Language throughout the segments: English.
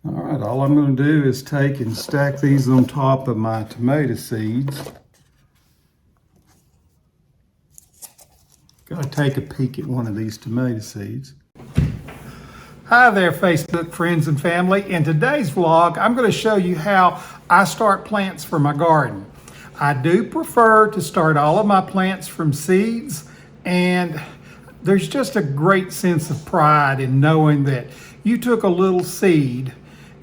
All right, all I'm going to do is take and stack these on top of my tomato seeds. Got to take a peek at one of these tomato seeds. Hi there, Facebook friends and family. In today's vlog, I'm going to show you how I start plants for my garden. I do prefer to start all of my plants from seeds, and there's just a great sense of pride in knowing that you took a little seed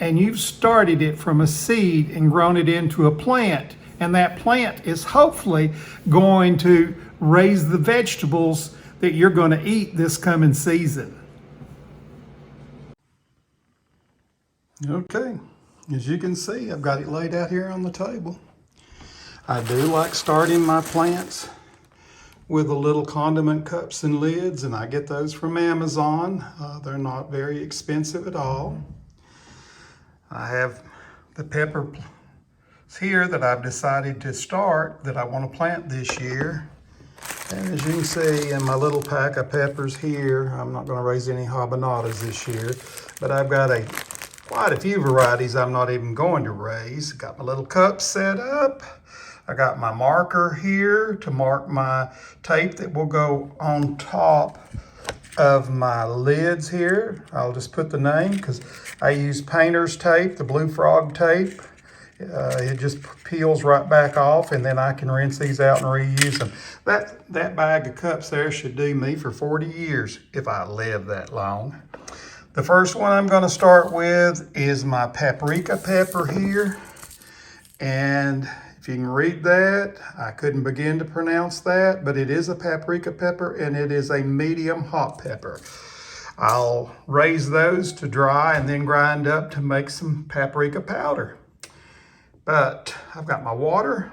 and you've started it from a seed and grown it into a plant, and that plant is hopefully going to raise the vegetables that you're going to eat this coming season. Okay, as you can see, I've got it laid out here on the table. I do like starting my plants with the little condiment cups and lids, and I get those from Amazon. They're not very expensive at all. I have the peppers here that I've decided to start that I want to plant this year. And as you can see in my little pack of peppers here, I'm not going to raise any habanadas this year, but I've got quite a few varieties I'm not even going to raise. Got my little cups set up. I got my marker here to mark my tape that will go on top of my lids here. I'll just put the name because I use painter's tape, the blue frog tape. It just peels right back off, and then I can rinse these out and reuse them. That bag of cups there should do me for 40 years if I live that long. The first one I'm going to start with is my paprika pepper here. And if you can read that, I couldn't begin to pronounce that, but it is a paprika pepper and it is a medium hot pepper. I'll raise those to dry and then grind up to make some paprika powder. But I've got my water.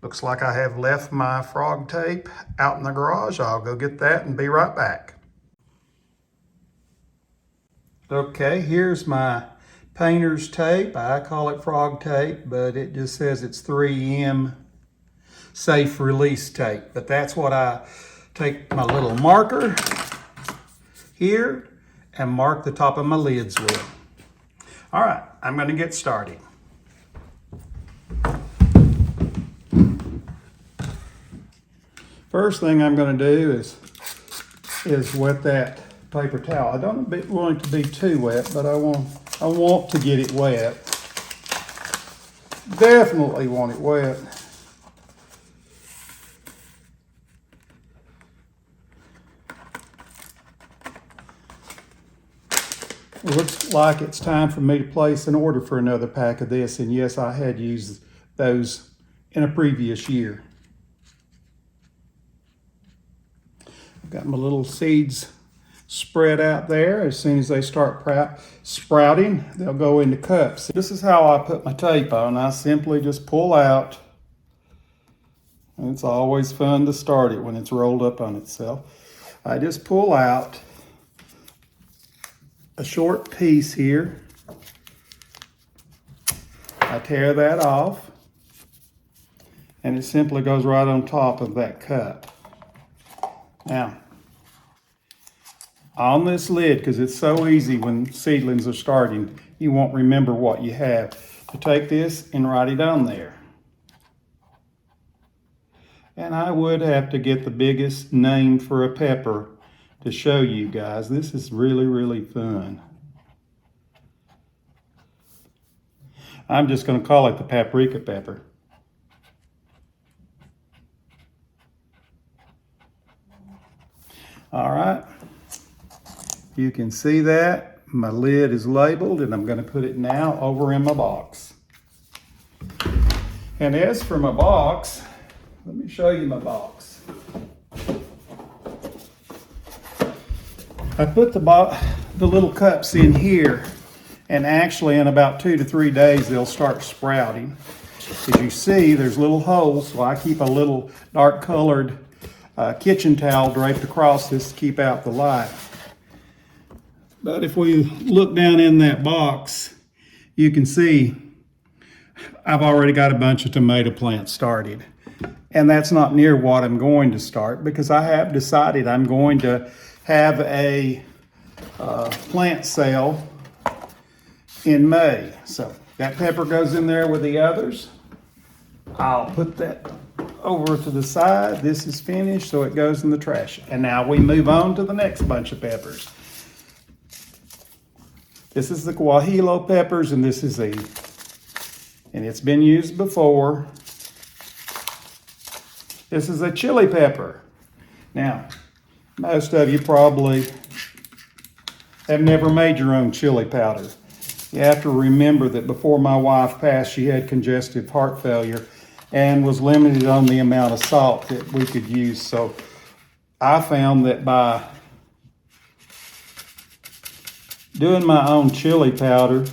Looks like I have left my frog tape out in the garage. I'll go get that and be right back. Okay, here's my painter's tape. I call it frog tape, but it just says it's 3M safe release tape. But that's what I take my little marker here and mark the top of my lids with. All right, I'm going to get started. First thing I'm going to do is wet that paper towel. I don't want it to be too wet, but I want to get it wet. Definitely want it wet. It looks like it's time for me to place an order for another pack of this, and yes, I had used those in a previous year. I've got my little seeds spread out there. As soon as they start sprouting, they'll go into cups. This is how I put my tape on. I simply just pull out. And it's always fun to start it when it's rolled up on itself. I just pull out a short piece here. I tear that off, and it simply goes right on top of that cup. Now, on this lid, because it's so easy when seedlings are starting, you won't remember what you have, to take this and write it on there. And I would have to get the biggest name for a pepper to show you guys. This is really, really fun. I'm just going to call it the paprika pepper. All right. You can see that my lid is labeled, and I'm going to put it now over in my box. And as for my box, let me show you my box. I put the little cups in here, and actually in about 2 to 3 days they'll start sprouting. As you see, there's little holes, so I keep a little dark colored kitchen towel draped across this to keep out the light. But if we look down in that box, you can see I've already got a bunch of tomato plants started. And that's not near what I'm going to start, because I have decided I'm going to have a plant sale in May. So that pepper goes in there with the others. I'll put that over to the side. This is finished, so it goes in the trash. And now we move on to the next bunch of peppers. This is the Guajillo peppers, and this is and it's been used before. This is a chili pepper. Now, most of you probably have never made your own chili powder. You have to remember that before my wife passed, she had congestive heart failure and was limited on the amount of salt that we could use. So I found that by doing my own chili powder,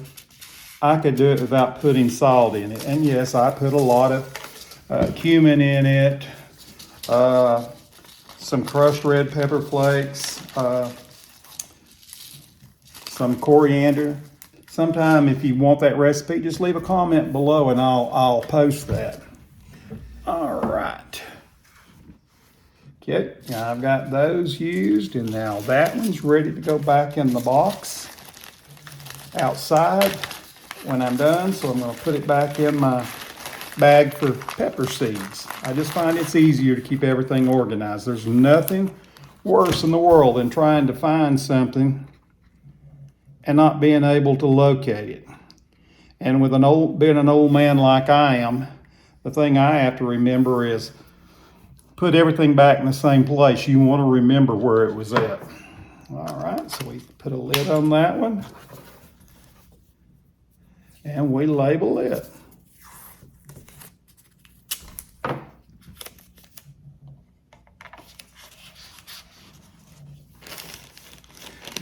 I could do it without putting salt in it. And yes, I put a lot of cumin in it, some crushed red pepper flakes, some coriander. Sometime if you want that recipe, just leave a comment below and I'll post that. All right. Okay, now I've got those used, and now that one's ready to go back in the box outside when I'm done. So I'm going to put it back in my bag for pepper seeds. I just find it's easier to keep everything organized. There's nothing worse in the world than trying to find something and not being able to locate it. And with being an old man like I am, the thing I have to remember is put everything back in the same place. You want to remember where it was at. All right, so we put a lid on that one and we label it.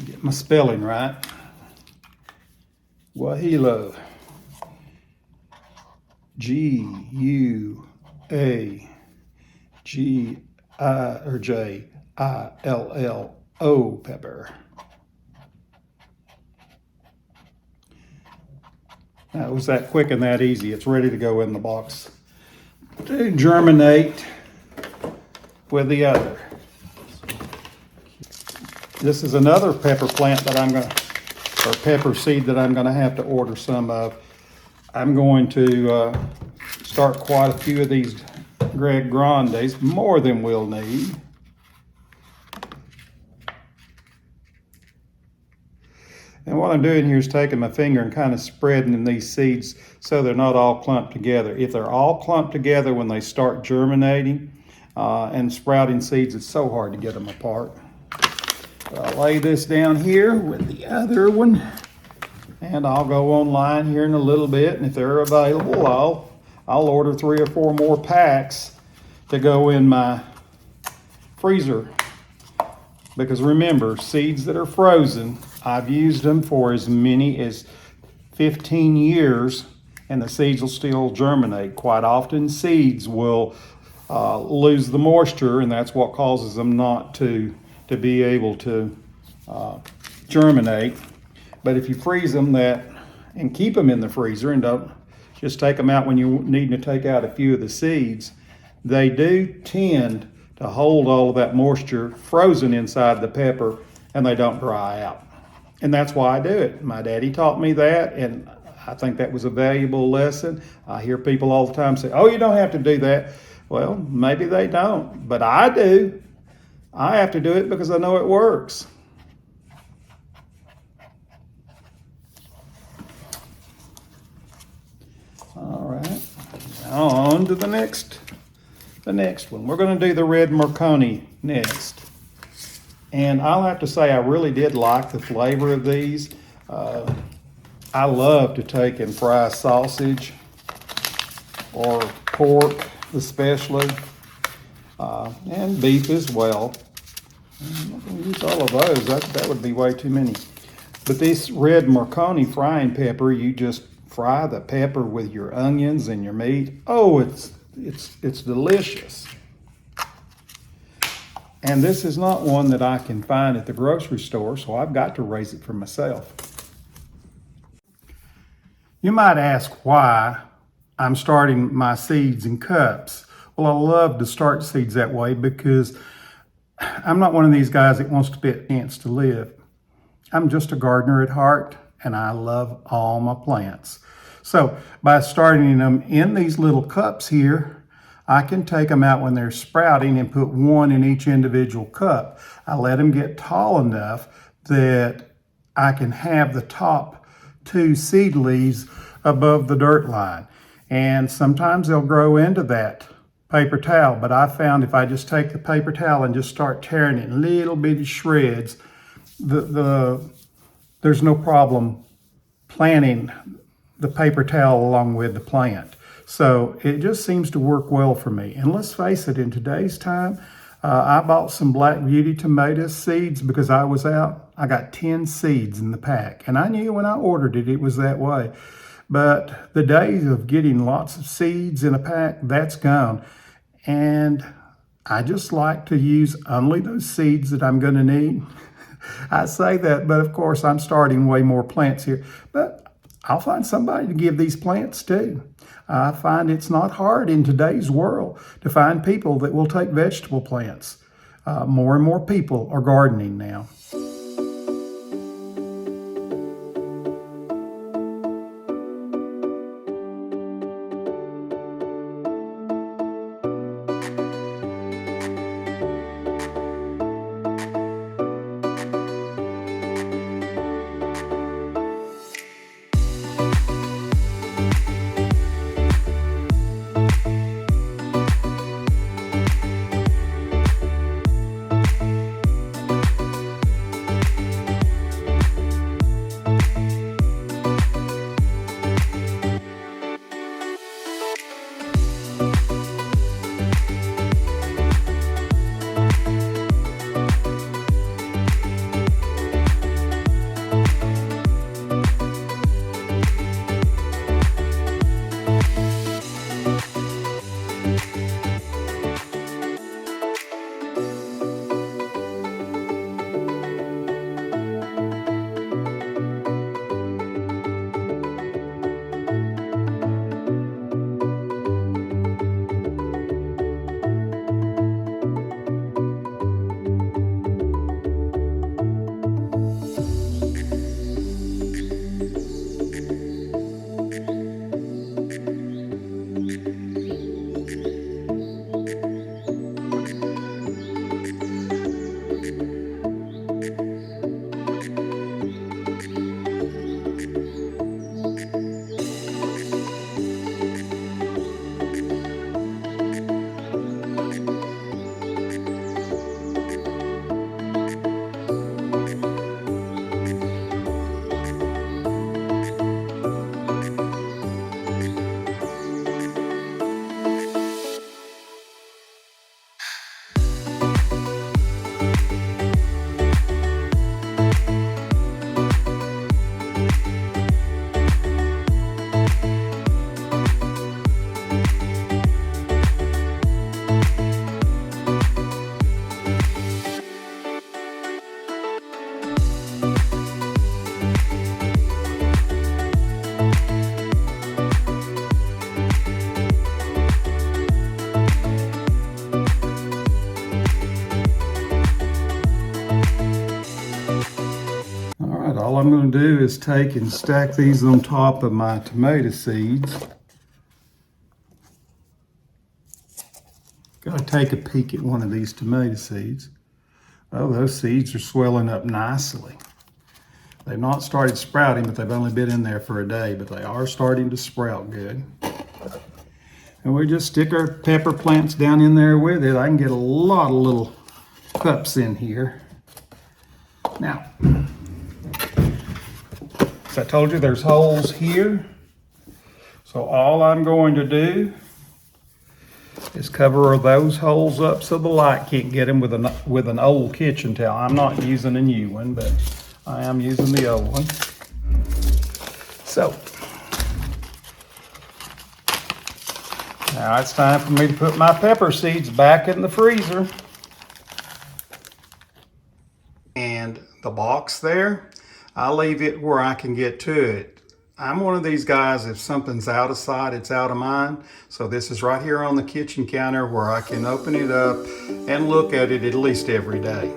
Get my spelling right. Guajillo. G-U-A-G-I-J-I-L-L-O pepper. That was that quick and that easy. It's ready to go in the box to germinate with the other. This is another pepper plant that or pepper seed that I'm gonna have to order some of. I'm going to start quite a few of these Greg Grandes, more than we'll need. And what I'm doing here is taking my finger and kind of spreading these seeds so they're not all clumped together. If they're all clumped together when they start germinating and sprouting seeds, it's so hard to get them apart. But I'll lay this down here with the other one, and I'll go online here in a little bit, and if they're available, I'll order 3 or 4 more packs to go in my freezer. Because remember, seeds that are frozen, I've used them for as many as 15 years, and the seeds will still germinate. Quite often, seeds will lose the moisture, and that's what causes them not to be able to germinate. But if you freeze them and keep them in the freezer and don't just take them out when you need to take out a few of the seeds, they do tend to hold all of that moisture frozen inside the pepper, and they don't dry out. And that's why I do it. My daddy taught me that, and I think that was a valuable lesson. I hear people all the time say, oh, you don't have to do that. Well, maybe they don't, but I do. I have to do it because I know it works. All right, now on to the next one. We're going to do the red Marconi next. And I'll have to say I really did like the flavor of these. I love to take and fry sausage or pork especially, and beef as well. I'm not going to use all of those. That would be way too many. But this red Marconi frying pepper, you just fry the pepper with your onions and your meat. Oh, it's delicious. And this is not one that I can find at the grocery store, so I've got to raise it for myself. You might ask why I'm starting my seeds in cups. Well, I love to start seeds that way because I'm not one of these guys that wants to be a chance to live. I'm just a gardener at heart, and I love all my plants. So by starting them in these little cups here, I can take them out when they're sprouting and put one in each individual cup. I let them get tall enough that I can have the top 2 seed leaves above the dirt line. And sometimes they'll grow into that paper towel, but I found if I just take the paper towel and just start tearing it in little bitty shreds, there's no problem planting the paper towel along with the plant. So it just seems to work well for me. And let's face it, in today's time, I bought some Black Beauty tomato seeds because I was out. I got 10 seeds in the pack, and I knew when I ordered it, it was that way. But the days of getting lots of seeds in a pack, that's gone. And I just like to use only those seeds that I'm going to need. I say that, but of course I'm starting way more plants here. But I'll find somebody to give these plants to. I find it's not hard in today's world to find people that will take vegetable plants. More and more people are gardening now. All I'm going to do is take and stack these on top of my tomato seeds. Got to take a peek at one of these tomato seeds. Oh, those seeds are swelling up nicely. They've not started sprouting, but they've only been in there for a day, but they are starting to sprout good. And we just stick our pepper plants down in there with it. I can get a lot of little cups in here. Now, as I told you, there's holes here. So all I'm going to do is cover those holes up so the light can't get them with an old kitchen towel. I'm not using a new one, but I am using the old one. So, now it's time for me to put my pepper seeds back in the freezer. And the box there, I leave it where I can get to it. I'm one of these guys, if something's out of sight, it's out of mind. So this is right here on the kitchen counter where I can open it up and look at it at least every day.